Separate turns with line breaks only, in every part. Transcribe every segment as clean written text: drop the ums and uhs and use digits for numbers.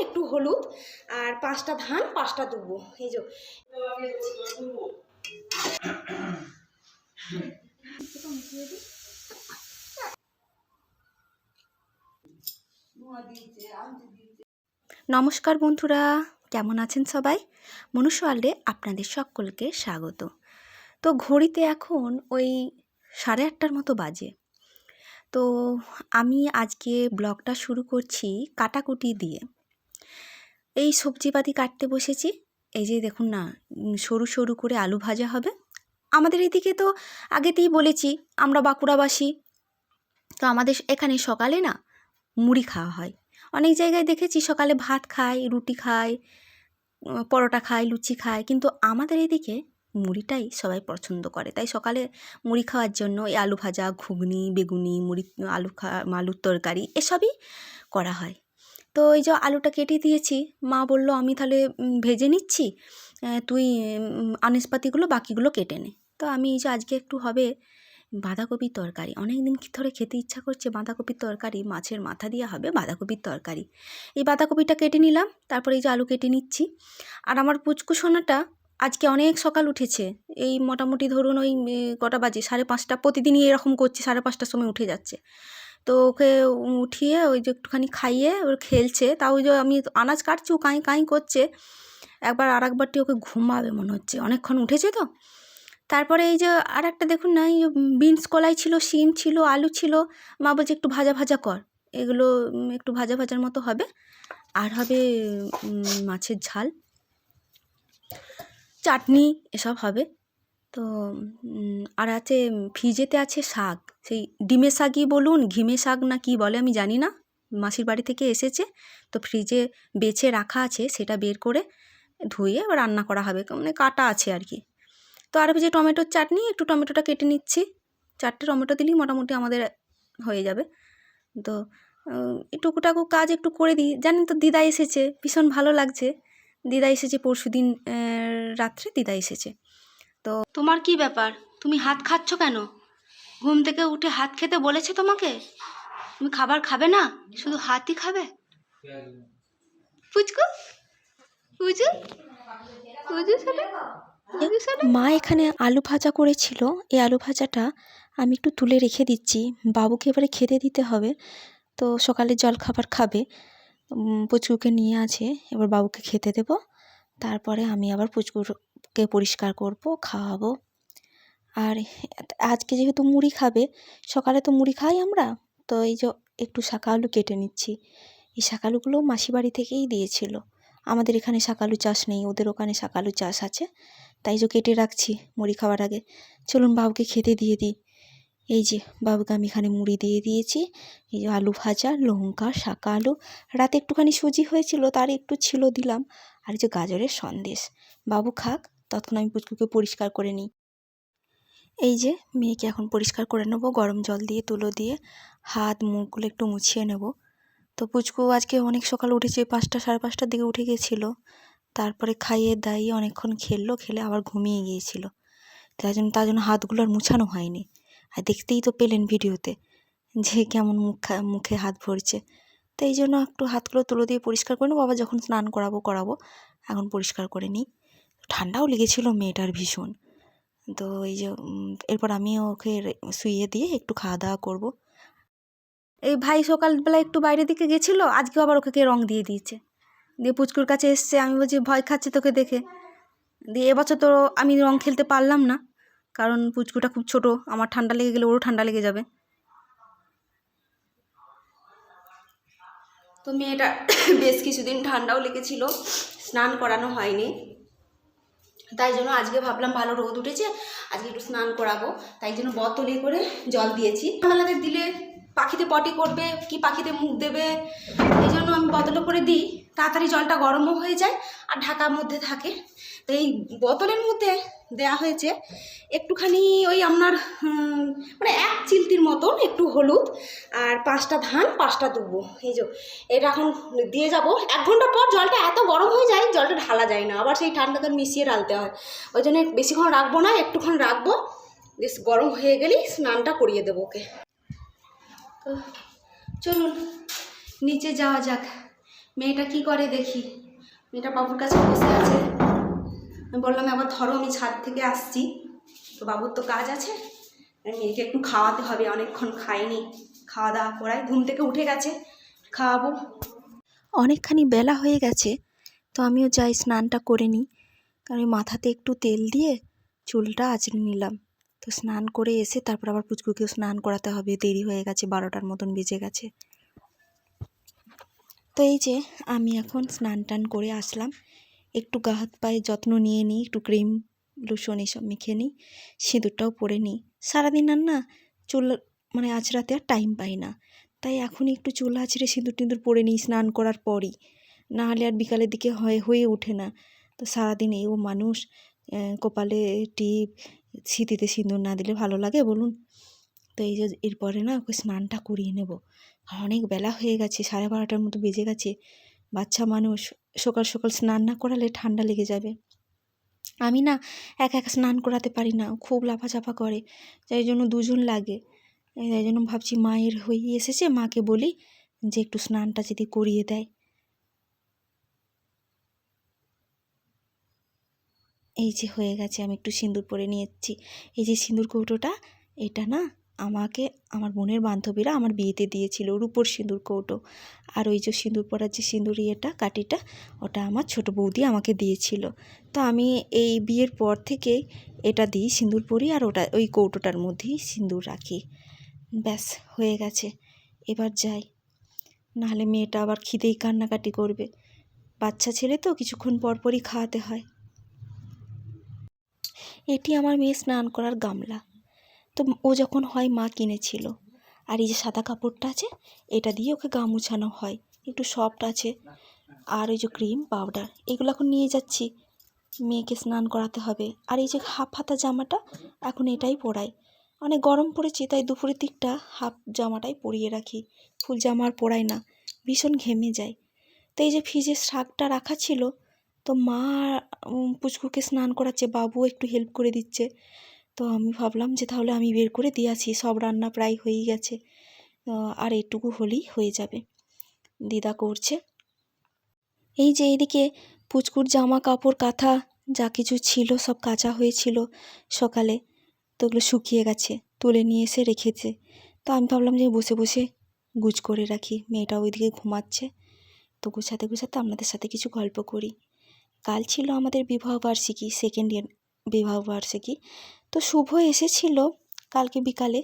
একটু হলুদ আর 5টা ধান 5টা দুব্বো। এই যে নমস্কার বন্ধুরা, কেমন আছেন সবাই? মনুষ্য ওয়ার্ল্ডে আপনাদের সকলকে স্বাগত। তো ঘড়িতে এখন ওই 8:30টার মতো বাজে। তো আমি আজকে ব্লগটা শুরু করছি কাটাকুটি দিয়ে। এই সবজিপাতি কাটতে বসেছি। এই যে দেখুন না, সরু সরু করে আলু ভাজা হবে। আমাদের এদিকে তো আগেতেই বলেছি, আমরা বাঁকুড়াবাসী, তো আমাদের এখানে সকালে না মুড়ি খাওয়া হয়। অনেক জায়গায় দেখেছি সকালে ভাত খায়, রুটি খায়, পরোটা খায়, লুচি খায়, কিন্তু আমাদের এদিকে মুড়িটাই সবাই পছন্দ করে। তাই সকালে মুড়ি খাওয়ার জন্য এই আলু ভাজা, ঘুগনি, বেগুনি, মুড়ি, আলুর তরকারি এসবই করা হয়। তো এই যে আলুটা কেটে দিয়েছি, মা বলল আমি তাহলে ভেজে নিচ্ছি, তুই আনাজপাতিগুলো বাকিগুলো কেটে নে। তো আমি এই যে আজকে একটু হবে বাঁধাকপির তরকারি, অনেক দিন ধরে খেতে ইচ্ছা করছে বাঁধাকপির তরকারি, মাছের মাথা দিয়ে হবে বাঁধাকপির তরকারি। এই বাঁধাকপিটা কেটে নিলাম, তারপরে এই যে আলু কেটে নিচ্ছি। আর আমার পুচকু সোনাটা আজকে অনেক সকাল উঠেছে, এই মোটামুটি ধরুন ওই কটা বাজে, 5:30, প্রতিদিনই এরকম করছে, 5:30টার সময় উঠে যাচ্ছে। তো ওকে উঠিয়ে ওই যে একটুখানি খাইয়ে ওর খেলছে, তাও ওই যে আমি আনাজ কাটছি, ও কাঁই কাঁই করছে। আর একবারটি ওকে ঘুমাবে মনে হচ্ছে, অনেকক্ষণ উঠেছে তো। তারপরে এই যে আর একটা দেখুন না, এই বিনস কলাই ছিল, শিম ছিল, আলু ছিল। মা বলছে একটু ভাজা ভাজা কর, এগুলো একটু ভাজা ভাজার মতো হবে। আর হবে মাছের ঝাল, চাটনি, এসব হবে। তো আর আছে ফ্রিজেতে আছে শাক, সেই ডিমের শাকই বলুন, ঘিমে শাক না কি বলে আমি জানি না, মাসির বাড়ি থেকে এসেছে, তো ফ্রিজে বেছে রাখা আছে, সেটা বের করে ধুয়ে আবার রান্না করা হবে, মানে কাটা আছে আর কি। তো আর যে টমেটোর চাটনি, একটু টমেটোটা কেটে নিচ্ছি, 4টে টমেটো দিলেই মোটামুটি আমাদের হয়ে যাবে। তো এই টুকুটাকু কাজ একটু করে দিই। জানেন তো দিদা এসেছে, ভীষণ ভালো লাগছে। দিদা এসেছে পরশুদিন রাত্রে, দিদা এসেছে। তো তোমার কি ব্যাপার, তুমি হাত খাচ্ছ কেন? ঘুম থেকে উঠে হাত খেতে বলেছে তোমাকে? তুমি খাবার খাবে না, শুধু হাতই খাবে? পুচকু পুচু পুচু ছেলে। মা এখানে আলু ভাজা করেছিল, এই আলু ভাজাটা আমি একটু তুলে রেখে দিচ্ছি, বাবুকে এবারে খেতে দিতে হবে। তো সকালে জল খাবার খাবে, পুচকুকে নিয়ে আছে, এবার বাবুকে খেতে দেব, তারপরে আমি আবার পুচকুকে পরিষ্কার করব, খাওয়াবো। আর আজকে যেহেতু মুড়ি খাবে, সকালে তো মুড়ি খাই আমরা, তো এই যে একটু শাক আলু কেটে নিচ্ছি। এই শাক আলুগুলো মাসি বাড়ি থেকেই দিয়েছিল। আমাদের এখানে শাক আলু চাষ নেই, ওদের ওখানে শাক আলু চাষ আছে, তাই যে কেটে রাখছি মুড়ি খাওয়ার আগে। চলুন বাবুকে খেতে দিয়ে দিই। এই যে বাবুকে আমি এখানে মুড়ি দিয়ে দিয়েছি, এই যে আলু ভাজা, লঙ্কা, শাক আলু, রাতে একটুখানি সুজি হয়েছিল, তার একটু ছিল দিলাম, আর এই যে গাজরের সন্দেশ। বাবু খাক, ততক্ষণ আমি পুচকুকে পরিষ্কার করে নিই। এই যে মেয়েকে এখন পরিষ্কার করে নেবো, গরম জল দিয়ে, তুলো দিয়ে হাত মুখগুলো একটু মুছিয়ে নেব। তো পুচকু আজকে অনেক সকাল উঠেছে, 5টা 5:30টার দিকে উঠে গিয়েছিলো। তারপরে খাইয়ে দাইয়ে অনেকক্ষণ খেলে আবার ঘুমিয়ে গিয়েছিল। তার জন্য হাতগুলো আর মুছানো হয়নি। আর দেখতেই তো পেলেন ভিডিওতে যে কেমন মুখে হাত ভরছে। তো এই জন্য একটু হাতগুলো তুলো দিয়ে পরিষ্কার করে নেবো, আবার যখন স্নান করাবো, এখন পরিষ্কার করে নিই। ঠান্ডাও লেগেছিল মেয়েটার ভীষণ। তো এই যে এরপর আমি ওকে শুইয়ে দিয়ে একটু খাওয়া দাওয়া করবো। এই ভাই সকালবেলা একটু বাইরের দিকে গেছিলো, আজকেও আবার ওকে রং দিয়ে দিয়েছে, দিয়ে পুচকুর কাছে এসছে। আমি বলছি ভয় খাচ্ছে তোকে দেখে। দিয়ে এবছর তো আমি রং খেলতে পারলাম না, কারণ পুচকুটা খুব ছোট, আমার ঠান্ডা লেগে গেলে ওরও ঠান্ডা লেগে যাবে। তো মেয়েটা বেশ কিছুদিন ঠান্ডাও লেগেছিল, স্নান করানো হয়নি, তাই জন্য আজকে ভাবলাম ভালো রোদ উঠেছে, আজকে একটু স্নান করাবো, তাই জন্য বোতলে করে জল দিয়েছি। সকালে দিলে পাখিতে পটি করবে কি পাখিতে মুখ দেবে, এই জন্য আমি বোতলে করে দিই, তাড়াতাড়ি জলটা গরমও হয়ে যায় আর ঢাকার মধ্যে থাকে। তো এই বোতলের মধ্যে দেয়া হয়েছে একটুখানি ওই আপনার মানে 1 চিলটির মতন একটু হলুদ আর 5টা ধান 5টা দুব্বো। এই যে এটা এখন দিয়ে যাব, 1 ঘন্টা পর জলটা এত গরম হয়ে যায়, জলটা ঢালা যায় না, আবার সেই ঠান্ডাতে মিশিয়ে ঢালতে হয়। ওই জন্য বেশিক্ষণ রাখবো না, একটুক্ষণ রাখবো, বেশ গরম হয়ে গেলেই স্নানটা করিয়ে দেবো ওকে। তো চলুন নিচে যাওয়া যাক। মেয়েটা কি করে দেখি। মেয়েটা বাবুর কাছে বসে আছে। আমি বললাম একবার ধরো, আমি ছাদ থেকে আসছি, তো বাবুর তো কাজ আছে, মেয়েকে একটু খাওয়াতে হবে, অনেকক্ষণ খাইনি। খাওয়া দাওয়া করাই, ঘুম থেকে উঠে গেছে, খাওয়াবো। অনেকখানি বেলা হয়ে গেছে, তো আমিও যাই স্নানটা করে নিই, কারণ মাথাতে একটু তেল দিয়ে চুলটা আঁচড়ে নিলাম। তো স্নান করে এসে তারপর আবার পুচকুকেও স্নান করাতে হবে, দেরি হয়ে গেছে, 12টার মতন বেজে গেছে। তো এই যে আমি এখন স্নান টান করে আসলাম, একটু গা হাত পায়ে যত্ন নিয়ে নিই, একটু ক্রিম লোশন এইসব মেখে নিই, সিঁদুরটাও পরে নিই। সারাদিন আর না চুল মানে আঁচড়াতে আর টাইম পাই না, তাই এখনই একটু চুল আঁচড়ে সিঁদুর টিঁদুর পরে নিই স্নান করার পরই, না হলে আর বিকালের দিকে হয়ে ওঠে না। তো সারাদিন ও মানুষ কপালে টিপ, সিঁথিতে সিঁদুর না দিলে ভালো লাগে বলুন? তো এই যে এরপরে না ওকে স্নানটা করিয়ে নেব, অনেক বেলা হয়ে গেছে, 12:30টার মতো বেজে গেছে। বাচ্চা মানুষ, সকাল সকাল স্নান না করালে ঠান্ডা লেগে যাবে। আমি না একা একা স্নান করাতে পারি না, খুব লাফাঝাফা করে, তাই জন্য দুজন লাগে। তাই জন্য ভাবছি মায়ের হয়ে এসেছে, মাকে বলি যে একটু স্নানটা যদি করিয়ে দেয়। এই যে হয়ে গেছে, আমি একটু সিঁদুর পরে নিয়েছি। এই যে সিঁদুর কৌটোটা, এটা না আমাকে আমার বোনের বান্ধবীরা আমার বিয়েতে দিয়েছিল, রূপোর সিঁদুর কৌটো। আর ওই যে সিঁদুর পরার যে সিঁদুর ইয়েটা কাঠিটা, ওটা আমার ছোটো বৌদি আমাকে দিয়েছিল। তো আমি এই বিয়ের পর থেকে এটা দিই, সিঁদুর পরি, আর ওটা ওই কৌটোটার মধ্যেই সিঁদুর রাখি। ব্যাস হয়ে গেছে, এবার যাই, নাহলে মেয়েটা আবার খিদেই কান্নাকাটি করবে। বাচ্চা ছেলে তো কিছুক্ষণ পর পরই খাওয়াতে হয়। এটি আমার মেয়ে স্নান করার গামলা, তো ও যখন হয় মা কিনেছিল। আর এই যে সাদা কাপড়টা আছে, এটা দিয়ে ওকে গা মুছানো হয়, একটু সফট আছে। আর ওই যে ক্রিম পাউডার, এগুলো এখন নিয়ে যাচ্ছি, মেয়েকে স্নান করাতে হবে। আর এই যে হাফ হাতা জামাটা, এখন এটাই পরাই, অনেক গরম পড়েছে, তাই দুপুরের দিকটা হাফ জামাটাই পরিয়ে রাখি, ফুল জামা আর পরাই না, ভীষণ ঘেমে যায়। তো এই যে ফ্রিজে শাকটা রাখা ছিল, তো মা পুচকুকে স্নান করাচ্ছে, বাবু একটু হেল্প করে দিচ্ছে। তো আমি ভাবলাম যে তাহলে আমি বের করে দিয়ে আছি, সব রান্না প্রায় হয়েই গেছে, আর এটুকু হলেই হয়ে যাবে। দিদা করছে। এই যে এইদিকে পুচকুর জামা কাপড় কাঁথা যা কিছু ছিল সব কাচা হয়েছিল সকালে, তো ওগুলো শুকিয়ে গেছে, তুলে নিয়ে এসে রেখেছে। তো আমি ভাবলাম যে বসে বসে গুছ করে রাখি, মেয়েটা ওইদিকে ঘুমাচ্ছে, তো গুছাতে গুছাতে আপনাদের সাথে কিছু গল্প করি। কাল ছিল আমাদের বিবাহবার্ষিকী, সেকেন্ড ইয়ার বিবাহবার্ষিকী। তো শুভ এসেছিল কালকে বিকালে,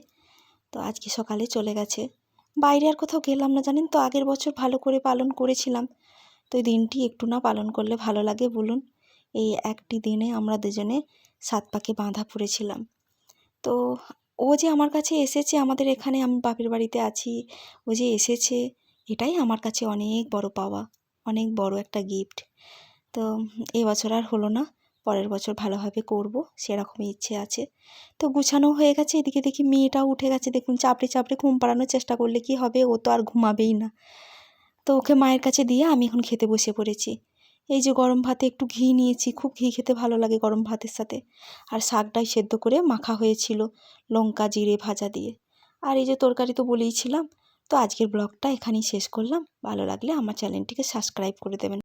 তো আজকে সকালে চলে গেছে। বাইরে আর কোথাও গেলাম না, জানেন তো, আগের বছর ভালো করে পালন করেছিলাম, তো এই দিনটি একটু না পালন করলে ভালো লাগে বলুন? এই একটি দিনে আমরা দুজনে 7 পাকে বাঁধা পড়েছিলাম। তো ও যে আমার কাছে এসেছে, আমাদের এখানে আমি বাপের বাড়িতে আছি, ও যে এসেছে, এটাই আমার কাছে অনেক বড় পাওয়া, অনেক বড় একটা গিফট। তো এবছর আর হলো না, পরের বছর ভালোভাবে করব, সেরকমই ইচ্ছে আছে। তো গুছানো হয়ে গেছে, এদিকে দেখি মেয়েটাও উঠে গেছে, দেখুন চাপড়ে চাপড়ে ঘুম পাড়ানোর চেষ্টা করলে কি হবে, ও তো আর ঘুমাবেই না। তো ওকে মায়ের কাছে দিয়ে আমি এখন খেতে বসে পড়েছি। এই যে গরম ভাতে একটু ঘি নিয়েছি, খুব ঘি খেতে ভালো লাগে গরম ভাতের সাথে। আর শাকটাই সেদ্ধ করে মাখা হয়েছিল লঙ্কা জিরে ভাজা দিয়ে। আর এই যে তরকারি তো বলেইছিলাম। তো আজকের ব্লগটা এখানেই শেষ করলাম, ভালো লাগলে আমার চ্যানেলটিকে সাবস্ক্রাইব করে দেবেন।